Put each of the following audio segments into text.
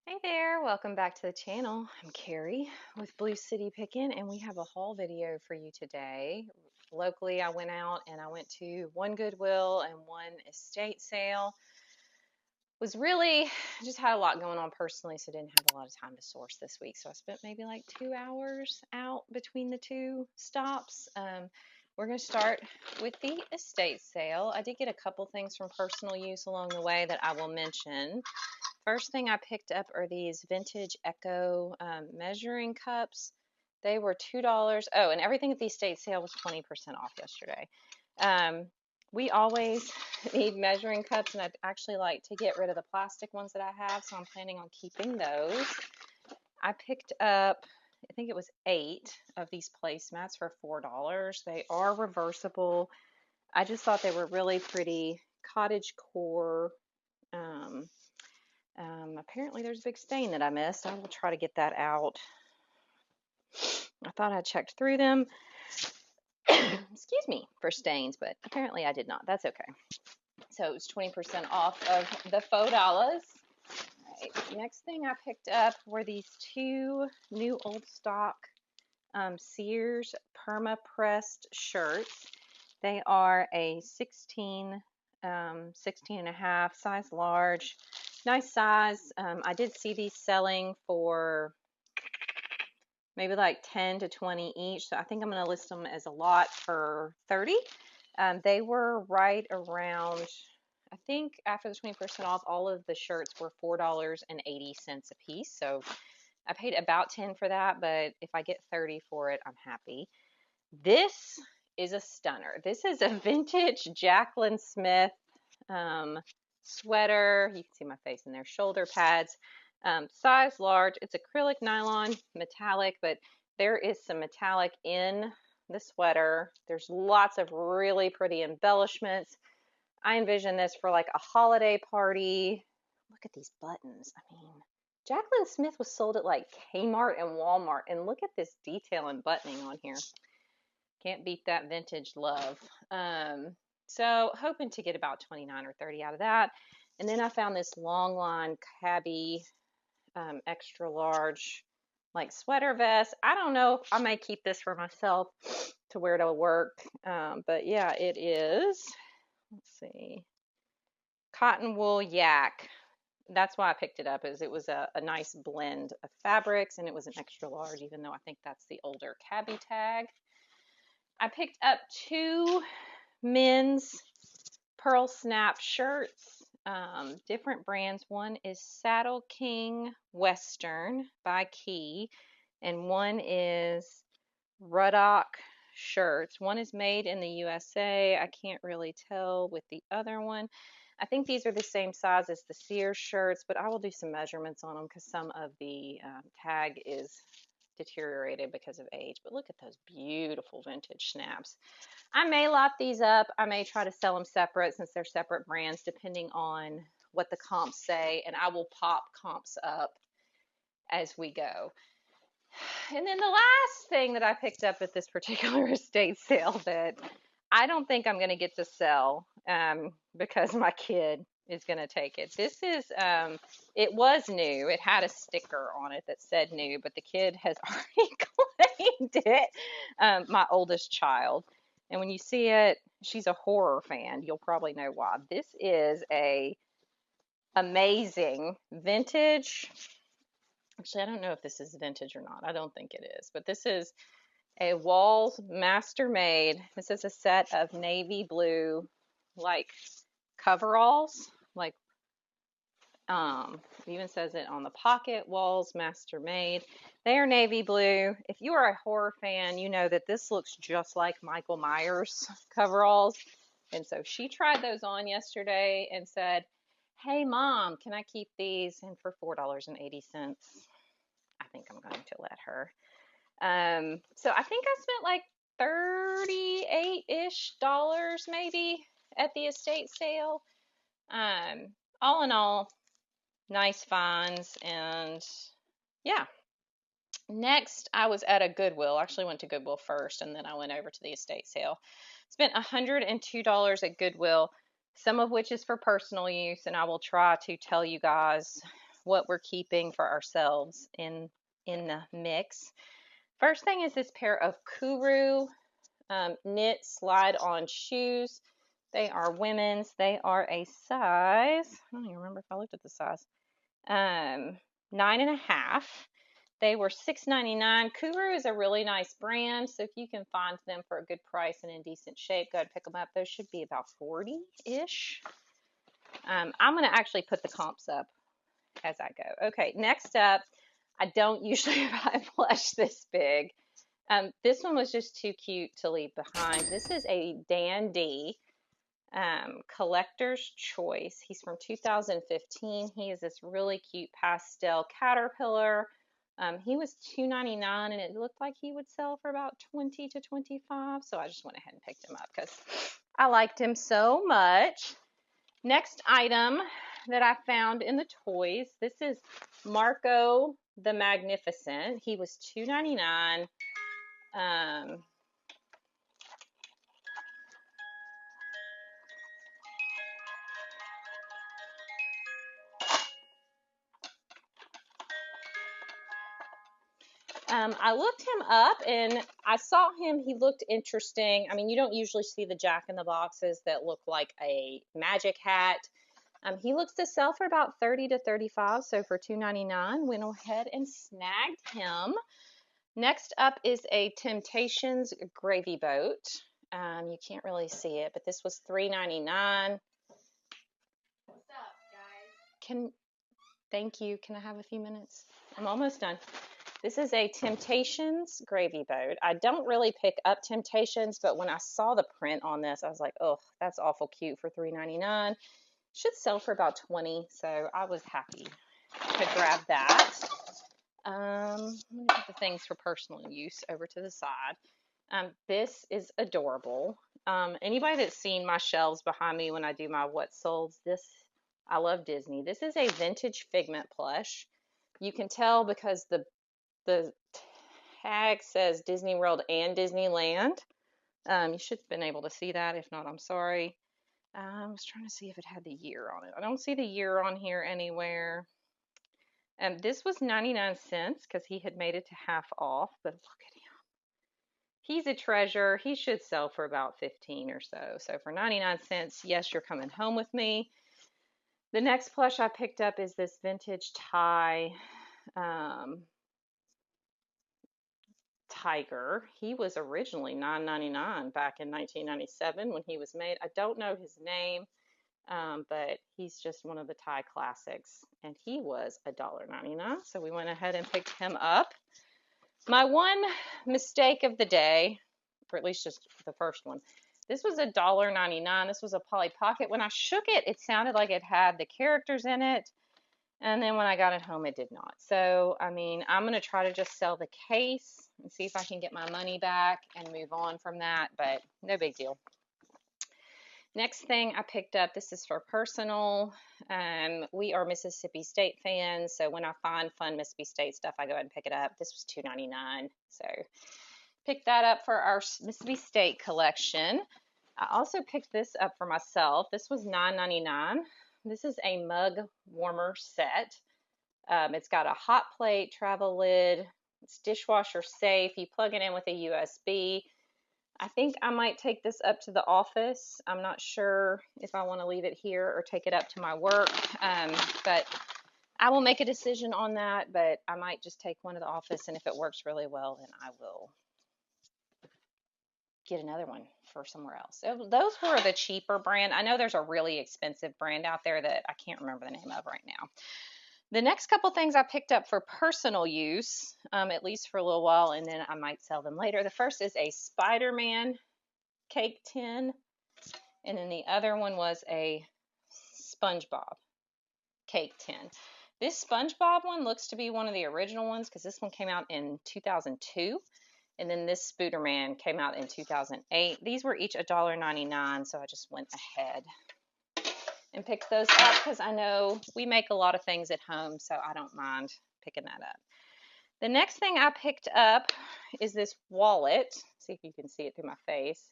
Hey there, welcome back to the channel. I'm Carrie with Blue City Pickin, and we have a haul video for you today. Locally, I went out and I went to one Goodwill and one estate sale. Was really just had a lot going on personally, so didn't have a lot of time to source this week. So I spent maybe like 2 hours out between the two stops. We're going to start with the estate sale. I did get a couple things from personal use along the way that I will mention. First thing I picked up are these vintage Echo measuring cups. They were $2. Oh, and everything at the estate sale was 20% off yesterday. We always need measuring cups, and I'd actually like to get rid of the plastic ones that I have, so I'm planning on keeping those. I picked up, I think it was 8 of these placemats for $4. They are reversible. I just thought they were really pretty cottage core. Apparently there's a big stain that I missed. I will try to get that out. I thought I checked through them, excuse me, for stains, but apparently I did not. That's okay. So it was 20% off of the $4. Right. Next thing I picked up were these two new old stock Sears perma pressed shirts. They are a 16 and a half, size large, nice size. I did see these selling for maybe like 10 to 20 each, so I think I'm going to list them as a lot for 30. They were right around, I think after the 20% off, all of the shirts were $4.80 a piece, so I paid about 10 for that, but if I get 30 for it, I'm happy. This is a stunner. This is a vintage Jaclyn Smith sweater. You can see my face in there. Shoulder pads, size large. It's acrylic nylon, metallic, but there is some metallic in the sweater. There's lots of really pretty embellishments. I envision this for like a holiday party. Look at these buttons. I mean, Jaclyn Smith was sold at like Kmart and Walmart, and look at this detail and buttoning on here. Can't beat that vintage love. So hoping to get about 29 or 30 out of that. And then I found this long line cabbie extra large like sweater vest. I don't know. I may keep this for myself to wear to work. But yeah, it is. Let's see. Cotton wool yak. That's why I picked it up, is it was a nice blend of fabrics, and it was an extra large, even though I think that's the older cabbie tag. I picked up 2 men's pearl snap shirts, different brands. One is Saddle King Western by Key, and one is Ruddock shirts. One is made in the USA. I can't really tell with the other one. I think these are the same size as the Sears shirts, but I will do some measurements on them because some of the tag is deteriorated because of age. But look at those beautiful vintage snaps. I may lot these up. I may try to sell them separate since they're separate brands depending on what the comps say, and I will pop comps up as we go. And then the last thing that I picked up at this particular estate sale that I don't think I'm going to get to sell because my kid is going to take it. This is, it was new. It had a sticker on it that said new, but the kid has already claimed it, my oldest child. And when you see it, she's a horror fan. You'll probably know why. This is a amazing vintage. Actually, I don't know if this is vintage or not. I don't think it is, but this is a Walls Master Made. This is a set of navy blue, like coveralls, like it even says it on the pocket. Walls Master Made. They are navy blue. If you are a horror fan, you know that this looks just like Michael Myers coveralls. And so she tried those on yesterday and said, "Hey mom, can I keep these?" And for $4.80, I think I'm going to let her. So I think I spent like 38-ish dollars maybe at the estate sale. All in all, nice finds. And yeah, next I was at a Goodwill. I actually went to Goodwill first, and then I went over to the estate sale. Spent $102 at Goodwill, some of which is for personal use, and I will try to tell you guys what we're keeping for ourselves in the mix. First thing is this pair of Kuru knit slide-on shoes. They are women's. They are a size, I don't even remember if I looked at the size, 9.5. They were $6.99. Kuru is a really nice brand, so if you can find them for a good price and in decent shape, go ahead and pick them up. Those should be about 40-ish. I'm going to actually put the comps up as I go. Okay, next up, I don't usually buy plush this big. This one was just too cute to leave behind. This is a Dan D collector's choice. He's from 2015. He is this really cute pastel caterpillar. He was $2.99 and it looked like he would sell for about $20 to $25. So I just went ahead and picked him up because I liked him so much. Next item that I found in the toys, this is Marco the Magnificent. He was $2.99. I looked him up and I saw him. He looked interesting. I mean, you don't usually see the Jack-in-the-Boxes that look like a magic hat. He looks to sell for about $30 to $35, so for $2.99, went ahead and snagged him. Next up is a Temptations gravy boat. You can't really see it, but this was $3.99. What's up, guys? Thank you. Can I have a few minutes? I'm almost done. This is a Temptations gravy boat. I don't really pick up Temptations, but when I saw the print on this, I was like, oh, that's awful cute for $3.99. Should sell for about $20, so I was happy to grab that. Let me put the things for personal use over to the side. This is adorable. Anybody that's seen my shelves behind me when I do my what solds, I love Disney. This is a vintage Figment plush. You can tell because the tag says Disney World and Disneyland. You should have been able to see that. If not, I'm sorry. I was trying to see if it had the year on it. I don't see the year on here anywhere. This was 99 cents because he had made it to half off, but look at him. He's a treasure. He should sell for about 15 or so. So for 99 cents, yes, you're coming home with me. The next plush I picked up is this vintage Thai tiger. He was originally $9.99 back in 1997 when he was made. I don't know his name, but he's just one of the Thai classics, and he was $1.99. So we went ahead and picked him up. My one mistake of the day, or at least just the first one, this was $1.99. This was a Polly Pocket. When I shook it, it sounded like it had the characters in it. And then when I got it home, it did not. So, I mean, I'm going to try to just sell the case and see if I can get my money back and move on from that, but no big deal. Next thing I picked up, this is for personal. We are Mississippi State fans, so when I find fun Mississippi State stuff, I go ahead and pick it up. This was $2.99, so picked that up for our Mississippi State collection. I also picked this up for myself. This was $9.99. This is a mug warmer set. It's got a hot plate, travel lid. It's dishwasher safe. You plug it in with a USB. I think I might take this up to the office. I'm not sure if I want to leave it here or take it up to my work, but I will make a decision on that, but I might just take one to the office, and if it works really well, then I will get another one for somewhere else. So those were the cheaper brand. I know there's a really expensive brand out there that I can't remember the name of right now. The next couple things I picked up for personal use, at least for a little while, and then I might sell them later. The first is a Spider-Man cake tin, and then the other one was a SpongeBob cake tin. This SpongeBob one looks to be one of the original ones because this one came out in 2002. And then this Spooderman came out in 2008. These were each $1.99, so I just went ahead and picked those up because I know we make a lot of things at home, so I don't mind picking that up. The next thing I picked up is this wallet. See if you can see it through my face.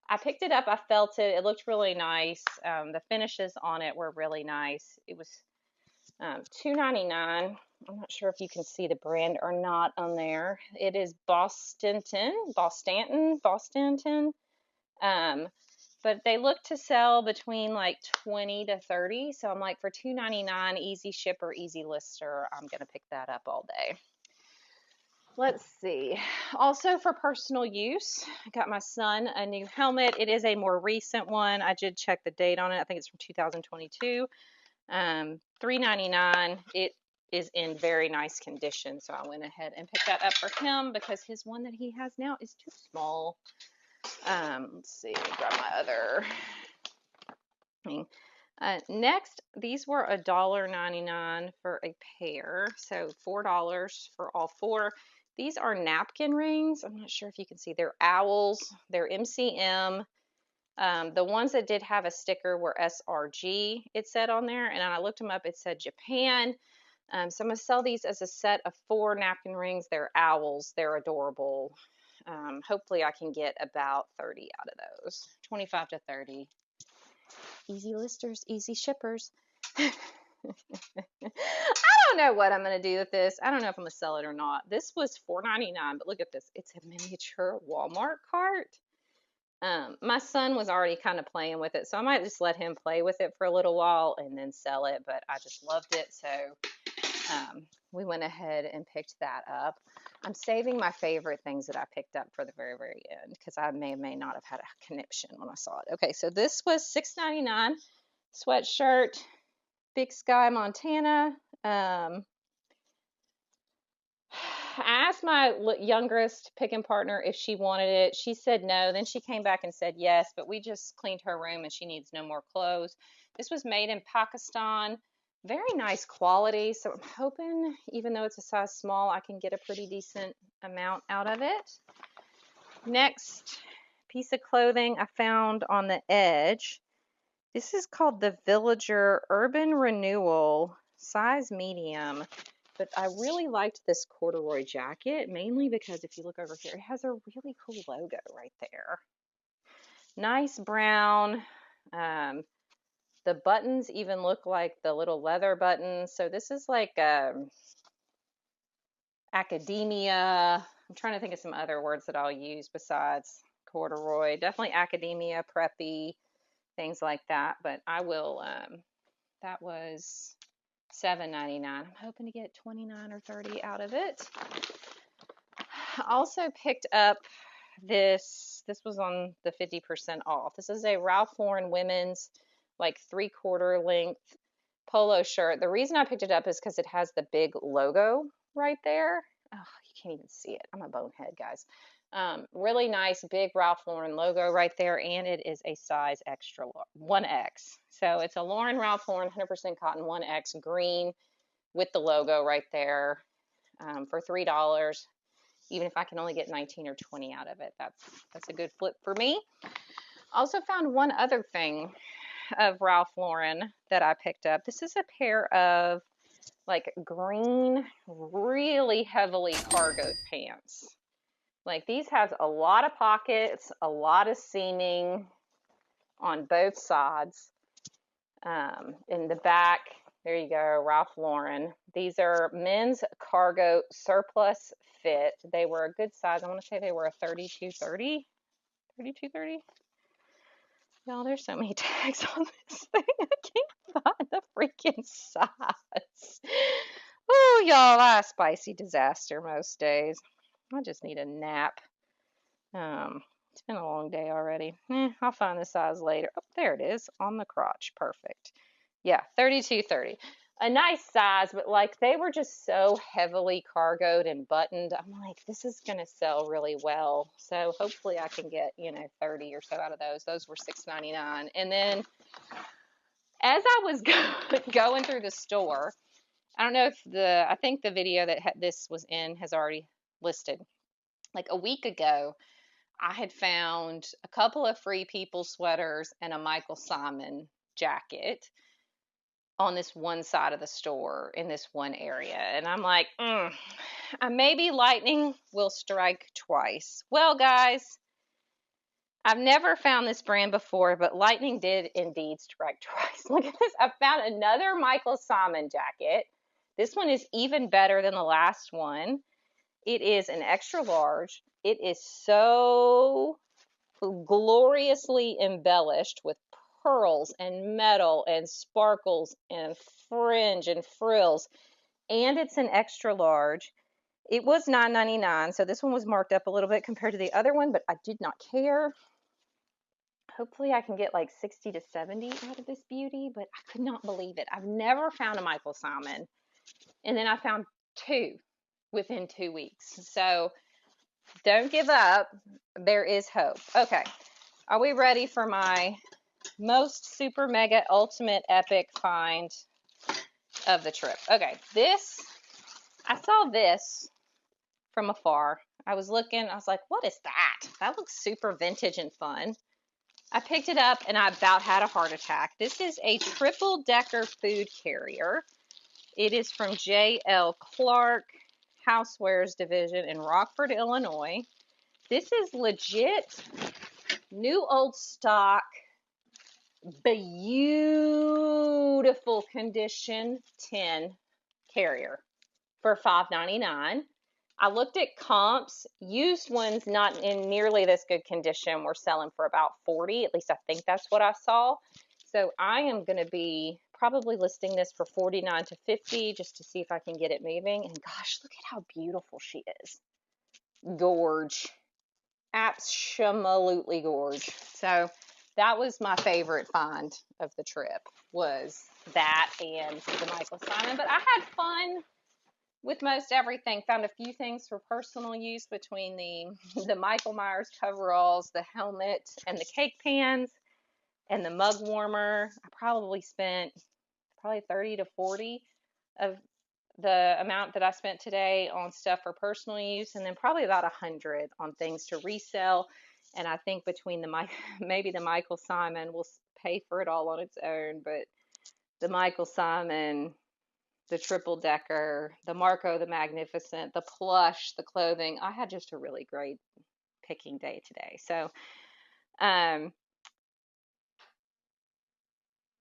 I picked it up. I felt it. It looked really nice. The finishes on it were really nice. It was $2.99. I'm not sure if you can see the brand or not on there. It is Bostonton. But they look to sell between like 20 to 30. So I'm like, for $2.99, easy shipper, easy lister, I'm gonna pick that up all day. Let's see. Also for personal use, I got my son a new helmet. It is a more recent one. I did check the date on it. I think it's from 2022. $3.99. It is in very nice condition, so I went ahead and picked that up for him because his one that he has now is too small. Let's see, grab my other thing. Next, these were $1.99 for a pair, so $4 for all four. These are napkin rings. I'm not sure if you can see. They're owls. They're MCM. The ones that did have a sticker were SRG, it said on there, and I looked them up, it said Japan. So I'm going to sell these as a set of 4 napkin rings. They're owls. They're adorable. Hopefully I can get about 30 out of those. 25 to 30. Easy listers, easy shippers. I don't know what I'm going to do with this. I don't know if I'm going to sell it or not. This was $4.99, but look at this. It's a miniature Walmart cart. My son was already kind of playing with it, so I might just let him play with it for a little while and then sell it, but I just loved it, so we went ahead and picked that up. I'm saving my favorite things that I picked up for the very, very end because I may or may not have had a conniption when I saw it. Okay, so this was $6.99 sweatshirt, Big Sky, Montana. I asked my youngest picking partner if she wanted it. She said no. Then she came back and said yes, but we just cleaned her room and she needs no more clothes. This was made in Pakistan. Very nice quality. So I'm hoping, even though it's a size small, I can get a pretty decent amount out of it. Next piece of clothing I found on the edge. This is called the Villager Urban Renewal, size medium. But I really liked this corduroy jacket, mainly because if you look over here, it has a really cool logo right there. Nice brown. The buttons even look like the little leather buttons. So this is like academia. I'm trying to think of some other words that I'll use besides corduroy. Definitely academia, preppy, things like that. But I will, that was $7.99. I'm hoping to get 29 or 30 out of it. I also picked up this was on the 50% off. This is a Ralph Lauren women's like 3/4 length polo shirt. The reason I picked it up is because it has the big logo right there. Oh, you can't even see it. I'm a bonehead, guys. Really nice big Ralph Lauren logo right there, and it is a size extra 1X. So it's a Ralph Lauren 100% cotton 1X green with the logo right there for $3. Even if I can only get 19 or 20 out of it, that's a good flip for me. Also found one other thing of Ralph Lauren that I picked up. This is a pair of like green, really heavily cargoed pants. Like these has a lot of pockets, a lot of seaming on both sides. In the back, there you go, Ralph Lauren. These are men's cargo surplus fit. They were a good size. I want to say they were a 32-30. 32-30? Y'all, there's so many tags on this thing. I can't find the freaking size. Oh, y'all, I spicy disaster most days. I just need a nap. It's been a long day already. I'll find the size later. Oh, there it is on the crotch. Perfect. Yeah, 32-30. A nice size, but like they were just so heavily cargoed and buttoned. I'm like, this is going to sell really well. So hopefully I can get, 30 or so out of those. Those were $6.99. And then as I was going through the store, I don't know if I think the video that this was in has already listed. Like a week ago, I had found a couple of Free People sweaters and a Michael Simon jacket on this one side of the store in this one area. And I'm like, maybe lightning will strike twice. Well, guys, I've never found this brand before, but lightning did indeed strike twice. Look at this. I found another Michael Simon jacket. This one is even better than the last one. It is an extra large. It is so gloriously embellished with pearls and metal and sparkles and fringe and frills. And it's an extra large. It was $9.99, so this one was marked up a little bit compared to the other one, but I did not care. Hopefully I can get like 60 to 70 out of this beauty, but I could not believe it. I've never found a Michael Simon. And then I found two within 2 weeks. So don't give up. There is hope. Okay. Are we ready for my most super mega ultimate epic find of the trip? Okay. I saw this from afar. I was looking, I was like, what is that? That looks super vintage and fun. I picked it up and I about had a heart attack. This is a triple decker food carrier. It is from J.L. Clark Housewares Division in Rockford, Illinois. This is legit new old stock, beautiful condition tin carrier for $5.99. I looked at comps. Used ones not in nearly this good condition were selling for about $40. At least I think that's what I saw. So I am going to be probably listing this for $49 to $50 just to see if I can get it moving. And gosh, look at how beautiful she is. Gorge. Absolutely gorge. So that was my favorite find of the trip, was that and the Michael Simon. But I had fun with most everything. Found a few things for personal use between the Michael Myers coveralls, the helmet, and the cake pans, and the mug warmer. I probably spent 30 to 40 of the amount that I spent today on stuff for personal use, and then probably about 100 on things to resell. And I think between maybe the Michael Simon will pay for it all on its own, but the Michael Simon, the triple decker, the Marco the Magnificent, the plush, the clothing. I had just a really great picking day today. So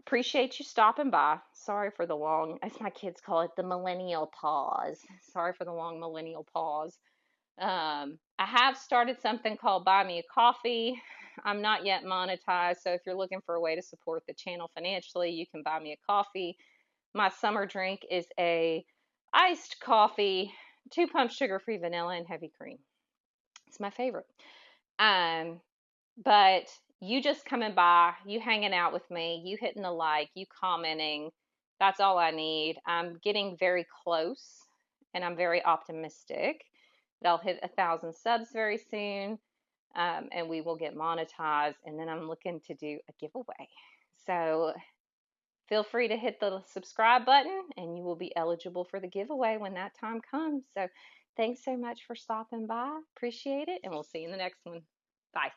appreciate you stopping by. Sorry for the long, as my kids call it, the millennial pause. Sorry for the long millennial pause. I have started something called Buy Me a Coffee. I'm not yet monetized, so if you're looking for a way to support the channel financially, you can buy me a coffee. My summer drink is a iced coffee, 2 pump sugar-free vanilla and heavy cream. It's my favorite. But you just coming by, you hanging out with me, you hitting the like, you commenting, that's all I need. I'm getting very close and I'm very optimistic that I'll hit 1,000 subs very soon, and we will get monetized. And then I'm looking to do a giveaway. So feel free to hit the subscribe button and you will be eligible for the giveaway when that time comes. So thanks so much for stopping by. Appreciate it. And we'll see you in the next one. Bye.